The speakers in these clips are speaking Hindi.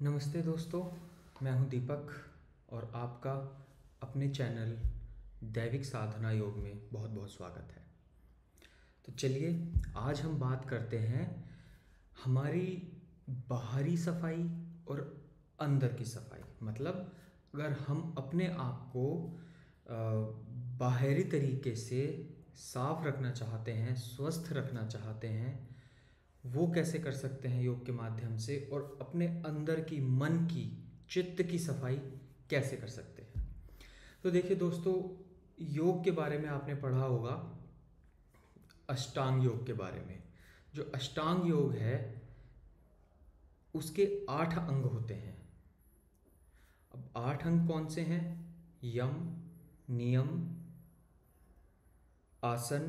नमस्ते दोस्तों, मैं हूं दीपक और आपका अपने चैनल दैविक साधना योग में बहुत बहुत स्वागत है। तो चलिए आज हम बात करते हैं हमारी बाहरी सफाई और अंदर की सफाई। मतलब अगर हम अपने आप को बाहरी तरीके से साफ रखना चाहते हैं, स्वस्थ रखना चाहते हैं, वो कैसे कर सकते हैं योग के माध्यम से, और अपने अंदर की मन की चित्त की सफाई कैसे कर सकते हैं। तो देखिए दोस्तों, योग के बारे में आपने पढ़ा होगा, अष्टांग योग के बारे में। जो अष्टांग योग है उसके 8 अंग होते हैं। अब 8 अंग कौन से हैं? यम, नियम, आसन,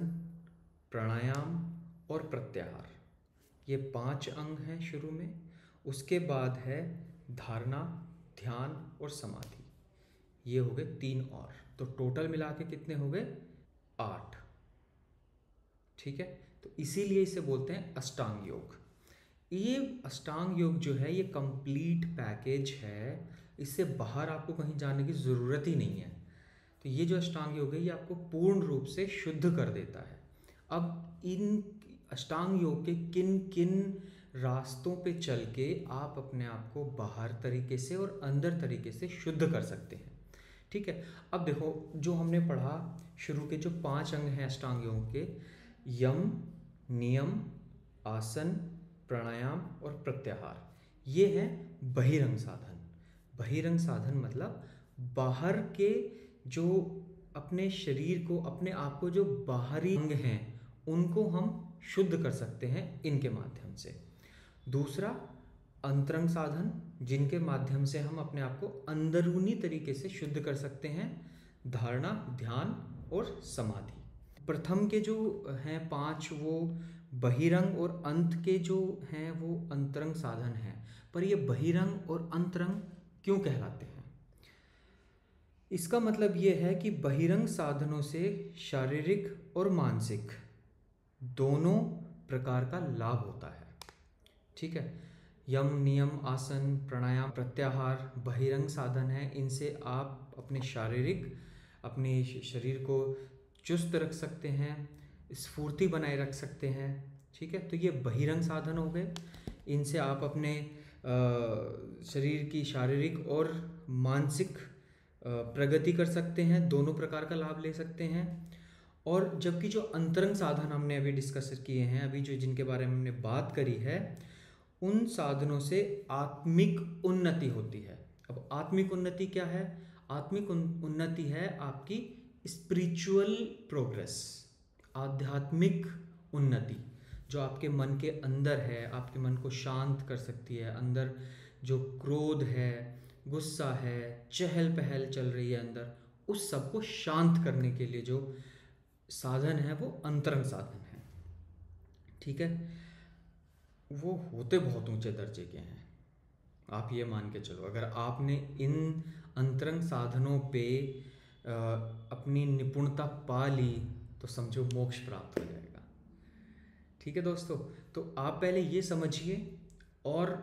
प्राणायाम और प्रत्याहार। ये 5 अंग हैं शुरू में। उसके बाद है धारणा, ध्यान और समाधि। ये हो गए 3 और। तो टोटल मिला के कितने हो गए? 8। ठीक है, तो इसीलिए इसे बोलते हैं अष्टांग योग। ये अष्टांग योग जो है ये कंप्लीट पैकेज है। इससे बाहर आपको कहीं जाने की ज़रूरत ही नहीं है। तो ये जो अष्टांग योग है ये आपको पूर्ण रूप से शुद्ध कर देता है। अब इन अष्टांग योग के किन किन रास्तों पे चल के आप अपने आप को बाहर तरीके से और अंदर तरीके से शुद्ध कर सकते हैं। ठीक है, अब देखो जो हमने पढ़ा, शुरू के जो 5 अंग हैं अष्टांग योग के, यम, नियम, आसन, प्राणायाम और प्रत्याहार, ये है बहिरंग साधन। बहिरंग साधन मतलब बाहर के जो अपने शरीर को, अपने आप को जो बाहरी अंग हैं उनको हम शुद्ध कर सकते हैं इनके माध्यम से। दूसरा अंतरंग साधन, जिनके माध्यम से हम अपने आप को अंदरूनी तरीके से शुद्ध कर सकते हैं, धारणा, ध्यान और समाधि। प्रथम के जो हैं 5 वो बहिरंग, और अंत के जो हैं वो अंतरंग साधन हैं। पर ये बहिरंग और अंतरंग क्यों कहलाते हैं? इसका मतलब ये है कि बहिरंग साधनों से शारीरिक और मानसिक दोनों प्रकार का लाभ होता है। ठीक है, यम, नियम, आसन, प्राणायाम, प्रत्याहार बहिरंग साधन है। इनसे आप अपने अपने शरीर को चुस्त रख सकते हैं, स्फूर्ति बनाए रख सकते हैं। ठीक है, तो ये बहिरंग साधन हो गए। इनसे आप अपने शरीर की शारीरिक और मानसिक प्रगति कर सकते हैं, दोनों प्रकार का लाभ ले सकते हैं। और जबकि जो अंतरंग साधन हमने अभी डिस्कस किए हैं, अभी जो जिनके बारे में हमने बात करी है, उन साधनों से आत्मिक उन्नति होती है। अब आत्मिक उन्नति क्या है? आत्मिक उन्नति है आपकी स्पिरिचुअल प्रोग्रेस, आध्यात्मिक उन्नति, जो आपके मन के अंदर है, आपके मन को शांत कर सकती है। अंदर जो क्रोध है, गुस्सा है, चहल पहल चल रही है अंदर, उस सब को शांत करने के लिए जो साधन है वो अंतरंग साधन है। ठीक है, वो होते बहुत ऊंचे दर्जे के हैं। आप ये मान के चलो, अगर आपने इन अंतरंग साधनों पे अपनी निपुणता पा ली तो समझो मोक्ष प्राप्त हो जाएगा। ठीक है दोस्तों, तो आप पहले ये समझिए, और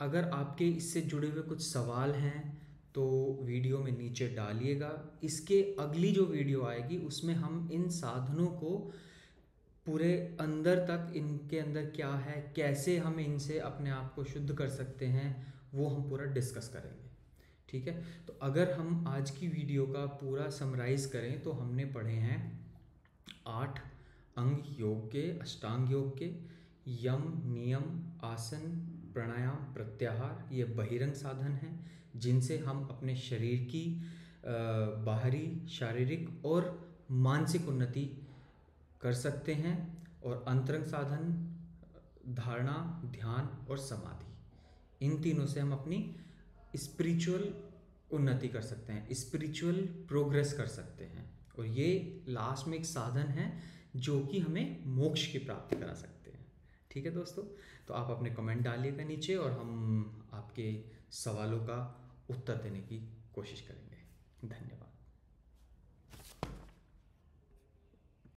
अगर आपके इससे जुड़े हुए कुछ सवाल हैं तो वीडियो में नीचे डालिएगा। इसके अगली जो वीडियो आएगी उसमें हम इन साधनों को पूरे अंदर तक, इनके अंदर क्या है, कैसे हम इनसे अपने आप को शुद्ध कर सकते हैं, वो हम पूरा डिस्कस करेंगे। ठीक है, तो अगर हम आज की वीडियो का पूरा समराइज करें तो हमने पढ़े हैं 8 अंग योग के, अष्टांग योग के। यम, नियम, आसन, प्राणायाम, प्रत्याहार, ये बहिरंग साधन हैं जिनसे हम अपने शरीर की बाहरी, शारीरिक और मानसिक उन्नति कर सकते हैं। और अंतरंग साधन धारणा, ध्यान और समाधि, इन तीनों से हम अपनी स्पिरिचुअल उन्नति कर सकते हैं, स्पिरिचुअल प्रोग्रेस कर सकते हैं। और ये लास्ट में एक साधन है जो कि हमें मोक्ष की प्राप्ति करा सकते हैं। ठीक है दोस्तों, तो आप अपने कमेंट डालिएगा नीचे और हम आपके सवालों का उत्तर देने की कोशिश करेंगे। धन्यवाद।